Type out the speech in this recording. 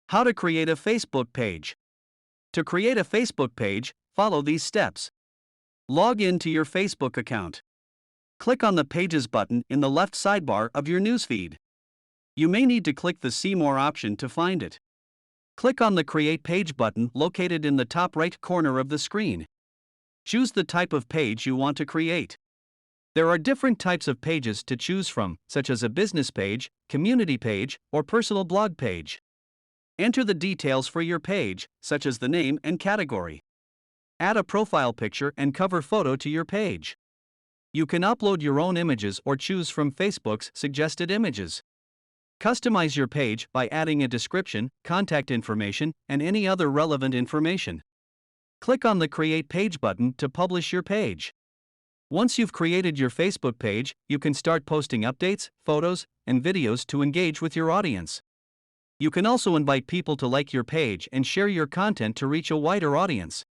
How to create a Facebook page. To create a Facebook page, follow these steps. Log in to your Facebook account. Click on the Pages button in the left sidebar of your newsfeed. You may need to click the See More option to find it. Click on the Create Page button located in the top right corner of the screen. Choose the type of page you want to create. There are different types of pages to choose from, such as a business page, community page, or personal blog page. Enter the details for your page, such as the name and category. Add a profile picture and cover photo to your page. You can upload your own images or choose from Facebook's suggested images. Customize your page by adding a description, contact information, and any other relevant information. Click on the Create Page button to publish your page. Once you've created your Facebook page, you can start posting updates, photos, and videos to engage with your audience. You can also invite people to like your page and share your content to reach a wider audience.